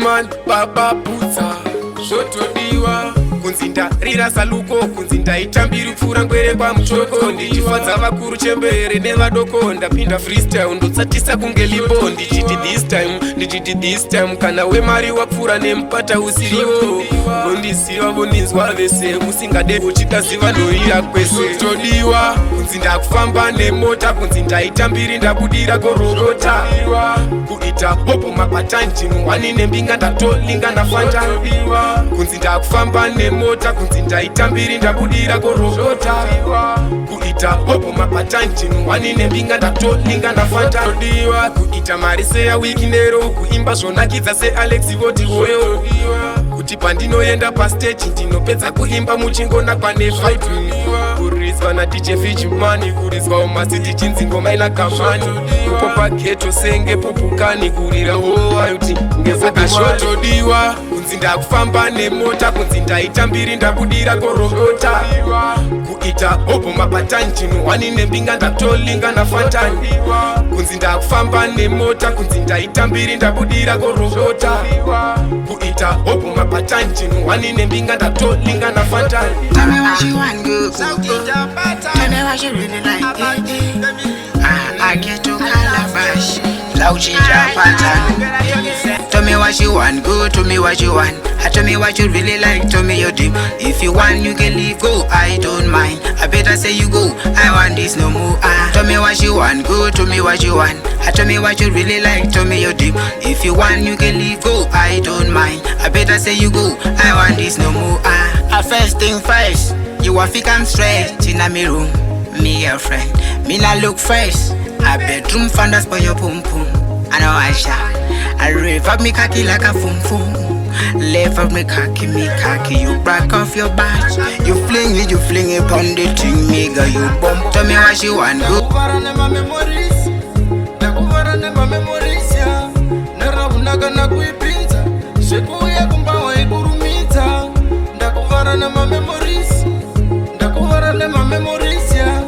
man baba putsa zvotodiwa kunzi ndarira saluko kunzi ndaitambiri pfuura ngwere kwamuchoko ndichifadza vakuru chembere nevadoko ndapinda freestyle ndotsatisa kunge lipo ndichiti this time kana wemari wapfuura nemupata usiriwo nondisiva voninzwa vese musingade uchitaziva noira kwese todiwa kunzi ndakufamba nemota kunzi ndaitambiri ndabudira korogota kuita hopo mapatanjinu wani nembinga ndatolinga ndafanta kunzi ndakufamba nemota kunzi ndaitambiri ndabudira korogota kuita hopo mapatanjinu wani nembinga ndatolinga ndafanta todiwa kuita mari seya wiki nero kuimba zvonakidza seAlex voti hoyo kuti pandinoenda pastage ndinopedza kuimba muchingona kwane fight kuriswa na DJ Fitchman kuriswa umasiti chinzingo maila kamani uko pageto senge pupukani kurira hoayuti ngezaka shotodiwa kunzi ndakufamba nemota kunzi ndaitambiri ndabudira korogota kuita hopo mapatanjinu wani nembinga ndatolinga ndafantani kunzi ndakufamba nemota kunzi ndaitambiri ndabudira korogota kuita hopo mapatanjinu wani nembinga ndatolinga ndafantani. Tell me what you want, good. Tell me what you really like. I get to Calabash. Lauchi Japan. Tell me what you want, good. Tell me what you want. Tell me what you really like. Tell me your dream. If you want, you can leave. Go. I don't mind. I better say you go. I want this no more. Tell me what you want, good. Tell me what you want. Tell me what you really like. Tell me your dream. If you want, you can leave. Go. I don't mind. I better say you go. I want this no more. First thing first. You want to come straight in my room, me your friend. Me not look fresh. A bedroom found us for your pum pum. I know I shall. I rev up me khaki like a fum fum. Left up me khaki. You break off your badge. You fling it on the thing, me girl, you bump. Tell me what you want, go. Nakuvarane ma memories ya. Narabunaga na kuipinza. Sheku ya kumbawa ikurumita. Nakuvarane ma memories. Nakuvarane ma memories ya.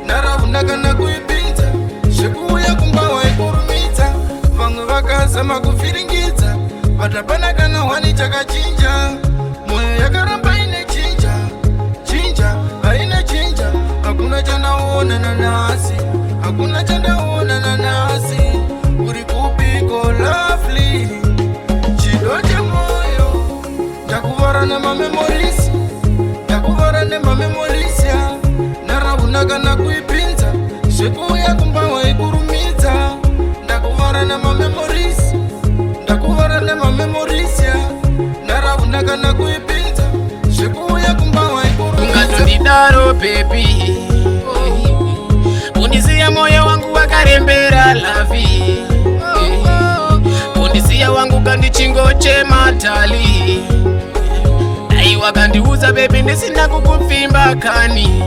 Narabunaga na kuipinza. Sheku ya kumbawa ikurumita. Vangu vakaza makufiringita. Patapana kana wani chakachinja. Moyo yakaramba ine chinja haina chinja. Hakuna chana uona nanasi. Hakuna chana uona nanasi. Uri kupiko lovely. Chidoje moyo. Nakuvarane ma memories. Nakuvarane ma memories ya. Narabunaga na kuipinza. Sheku ya kumbawa ikurumita. Nakuvarane ma memories. Nakuvarane ma memories ya. Narabunaga na kuipinza. Sheku ya kumbawa ikurumita. Ungatondidaro baby. Undisiya moyo wangu wakarembera lavi. Undisiya wangu kandi chingo chematali. Aiwa kandiuza baby ndisina kukupfimba kani.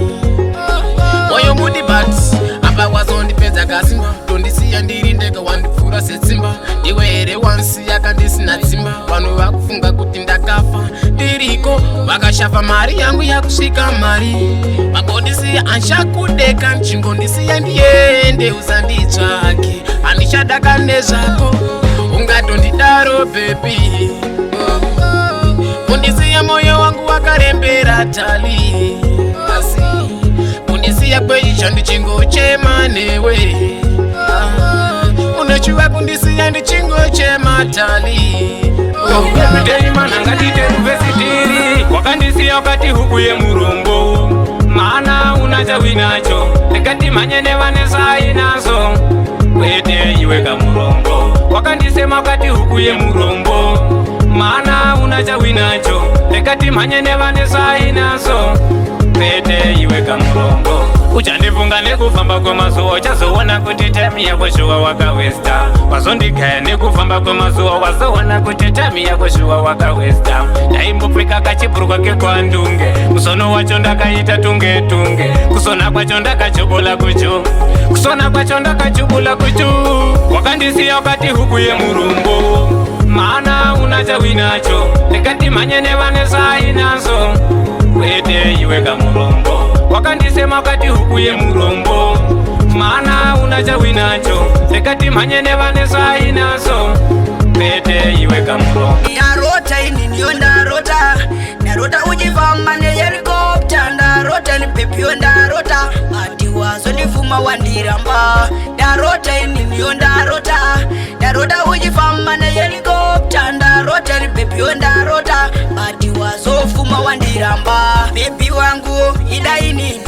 Moyo mudi but apa wazondipedza kasimba. Tondisiya ndiri ndega wandipfura setsimba. Iwe here wansiya kandisina tsimba. Vanhu vakufunga kuti ndakafa ndiriko vakashafa mari yangu yakusvika mari. Vakondisiya anshakudeka nchingondisiya ndiende usanditsvake. Handichadaka nezvako ungatondidaro baby. Kundisiya moyo wangu wakarembera tali. Asi kundisiya kweizvo ndichingochema newe. Unochiva kundisiya ndichingochema tali. Mteimana ngatite ruvesitiri. Wakandisiya wakati huku ye murombo. Maana unachawinacho. Ndikati manyene vanesai nazo. Kwete iwe kamurombo. Wakandisema wakati huku ye murombo. Maana unachawinacho. Ndikati manyene vanesai nazo. Kwete iwe kamurombo. Uchandifunga nekufamba kwemazuva. Uchazoona kuti time yako shuwa wakawesta. Wazondigaya nekufamba kwemazuva. Wazoona kuti time yako shuwa wakawesta. Ndaimbopfeka kachibhurukwa kekwandunge. Kusono wacho ndakaita tunge. Kusona kwacho ndakachobola kucho. Wakandisiya wakati huku ye murombo. Maana unachawinacho. Ndikati manyene vanesai nazo. Kwete iwe kamurombo. Wakandisema wakati huku ye murombo. Maana unachawinacho. Ndikati manyene vanesai nazo. pete iwe kamuro. Ndarota ini ndiyo ndarota, ndarota ujifamba ne helikopta, ndarota ni pepio ndarota, ati wazo nifuma wandiramba. Ndarota ini ndiyo ndarota, ndarota ujifamba ne helikopta, ndarota ni pepio ndarota, ati wazo fuma wandiramba. Bebi wangu idai nini,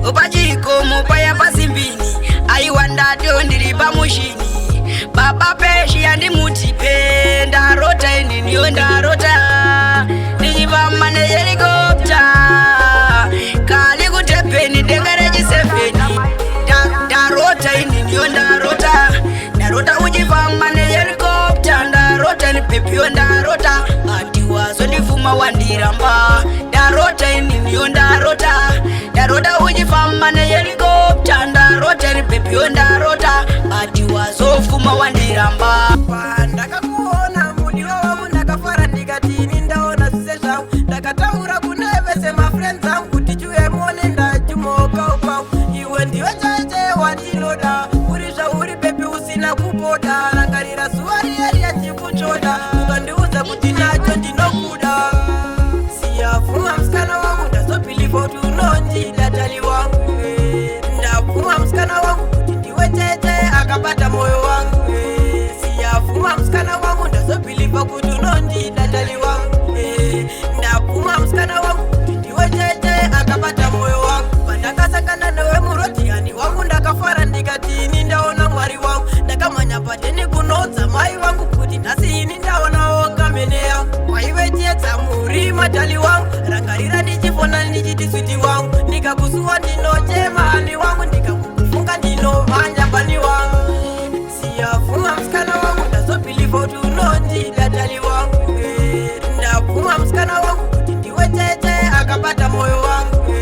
upajiko mupaya pasimbini, aiwa ndadio ndiripa mushini, baba peshi yandi mutipe. Ndarota ini ndiyo ndarota, nijivama ne helikopta, kali kutepeni dengareji sefeni. Ndarota ini ndiyo ndarota, ndarota ujivama ne helikopta, ndarota ni pepio ndarota, ati wazo nifuma wandiramba. Ndarota ini ndiyo ndarota, ndarota ujifamba ne helikopta, ndarota ni pepio ndarota, ati wazo fuma wandiramba. Ndakakuona mudi wangu ndakafara ndikatini ndaona zise zvangu, ndakataura kunevese mafriends zangu kuti chuye mone ndajumoka ukwangu. Iwe ndiwe chache wandinoda, uri zvauri bebi usina kupoda, rangarira zuva riyari yachikuchoda, ukandiudza kuti nacho ndinokuda. Siyavhuma musikana wangu ndazobhiliva kuti unondida tali wangu, ndabvuma musikana wangu kuti ndiwe cheche akabata moyo wangu. Siyavhuma musikana wangu ndazobhiliva kuti unondida tali wangu, ndabvuma musikana wangu kuti ndiwe cheche akabata moyo wangu. Pandakasangana newe murodhiani wangu ndakafara ndikatini ndaona mwari wangu, ndakamhanya pateni kunodza mai vangu kuti nhasi ini ndaonawo kamene yangu. Waive chiedza muri matali wangu, rangarira ndichifona ndichiti switi wangu, ndikakusuwa ndinochema hani wangu, ndikakufunga ndinomhanya pani wangu. Siyavhuma musikana wangu ndazobhiliva kuti unondida tali wangu, ndabvuma musikana wangu kuti ndiwe cheche akabata moyo wangu.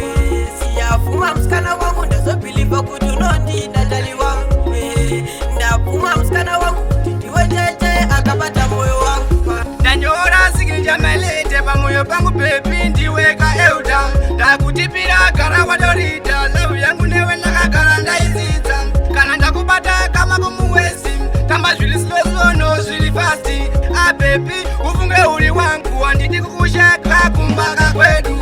Siyavhuma musikana wangu ndazobhiliva kuti unondida tali wangu, ndabvuma musikana wangu kuti ndiwe cheche akabata moyo wangu. Ndanyora sikinja melete pamoyo pangu bebi ndiweka euda, ndakutipira gara wadorita, love yangu newe ndakagara ndaizidza, kana ndakubata kama kumuwezi, tamba zvili slow no zvili fasti. Bebi ufunge uri wangu, handidi kukusheka kumbaka kwedu,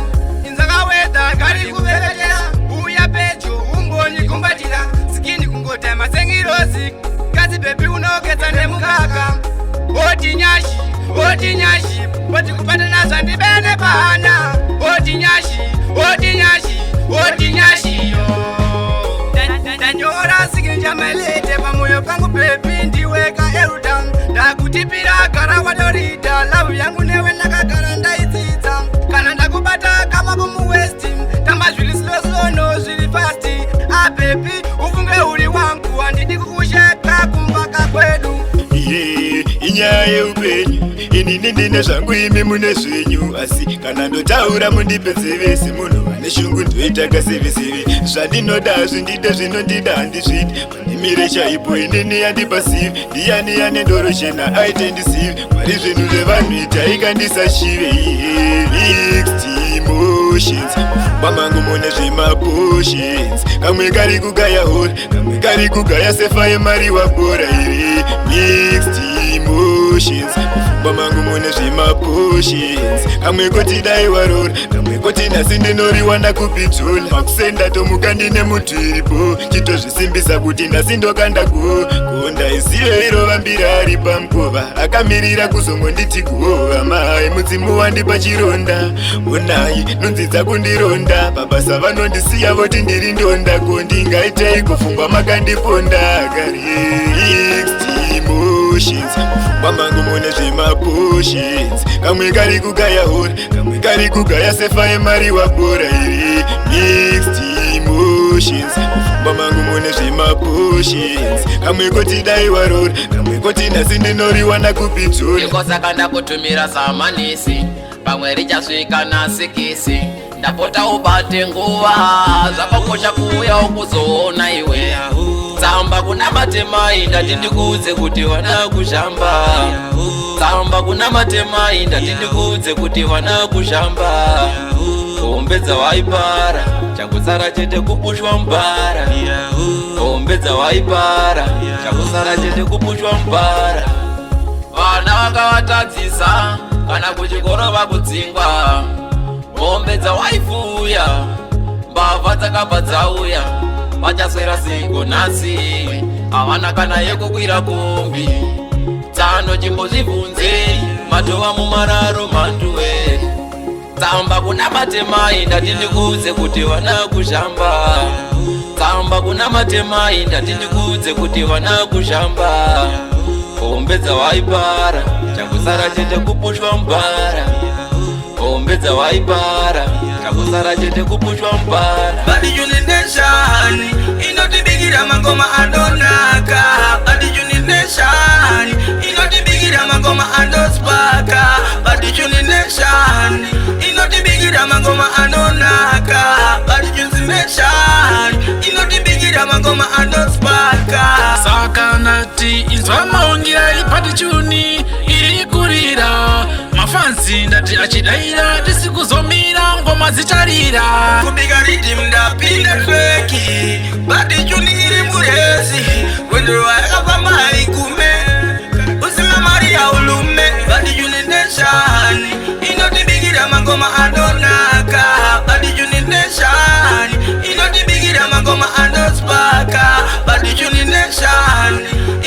inzakawedha gari kuverekera, uya pecho ungonikumbatira, sikini kungotama sengirozi, kazi bebi unogedza nemukaka. Oti nyashi, oti nyashi, oti kupata nazo ndibene pana. Oti nyashi, oti nyashi, oti nyashi yo. Ndanyora sikinja melete pamoyo pangu bebi ndiweka eruda, ndakutipira gara wadorita, love yangu newe ndakagara ndaizidza, kana ndakubata kama kumuwesti, tamba zvili slow no zvili fasti. Bebi ufunge uri wangu, handidi kukusheka kumbaka kwedu. Inyaya yeupenyu inini ndine zvangu imi mune zvenyu, asi kana ndotaura mundipedze vese munhu vane shungu ndoita kaseveseve. Zvandinoda zvindide zvinondida handizvidi, mandimire chaipo inini yandipasive. Ndiani ane ndoro chena aite ndisive, mwari zvinhu zvevanhu itai ndisashive. Mixed emotions pamangu mune zvemapotions, kamwe kari kugaya hora, kamwe kari kugaya sefa yemari wabhora iri. Mixed emotions pamangu mune zvemapotions, kamwe koti dai warora, kamwe koti nhasi ndinoriwa ndakupitsula. Makusenda tomuka ndine mutu iripo, chitozvisimbisa kuti nhasi ndokanda gonda. Izive irova mbiri ari pamukova, akamirira kuzongonditi kuhova. Mai mudzimu wandipa chironda, onai nonzidza kundironda, babasa vanondisiya voti ndiri ndonda, kondingaitei kufungwa makandiponda. Emotions pamangu mune zvemapotions, kamwe kari kugaya hora, kamwe kari kugaya sefa yemari wabhora iri. Mixed emotions pamangu mune zvemapotions, kamwe koti dai warora, kamwe koti nhasi ndinoriwa ndakupitsula. Ndikosaka ndakutumira samanisi, pamwe richasvika nasikisi, ndapota ubate nguva, zvakakosha kuuya ukuzoona iwe. Tsamba kuna matemai ndati ndikudze kuti vana kushamba, tsamba kuna matemai ndati ndikudze kuti vana kushamba. Ombedza waipara, chakusara chete kupushwa mbara. Ombedza waipara, chakusara chete kupushwa mbara. vana vakavatadzisa kana kuchikoro vakudzingwa. Mombe dzawaifuya mbavha dzakabva dzauya, vachaswera siko nhasi havana kana yekukwira kombi. Tsano chimbozvibvunzei matova mumararo mhanduwe. Tsamba kuna matemai ndati ndikudze kuti vana kushamba. Tsamba kuna matemai ndati ndikudze kuti vana kushamba. Hombe dzawaipara chakusara chete kupushwa mbara. Hombe dzawaipara chakusara chete kupushwa mbara. Badi Unit Nation inotibigira mangoma anonaka. Badi Unit Nation inotibigira mangoma anospaka. Badi Unit Nation inotibigira mangoma anonaka. Badi Unit Nation inotibigira mangoma anospaka. Saka nati inzwa maungira ipati chuni irikurira. Mafansi ndati achidaira tisikuzomira ngoma zicharira. Kubiga rhythm ndapinda treki. Badi chuni iri murezi. Wendo wakapamba haikume. Usima Maria ulume. Badi Unit Nation inotibigira mangoma anonaka. Badi Unit Nation inotibigira mangoma anospaka. Badi Unit Nation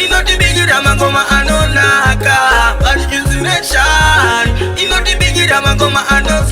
inotibigira mangoma anonaka. Badi Unit Nation inotibigira mangoma anospaka.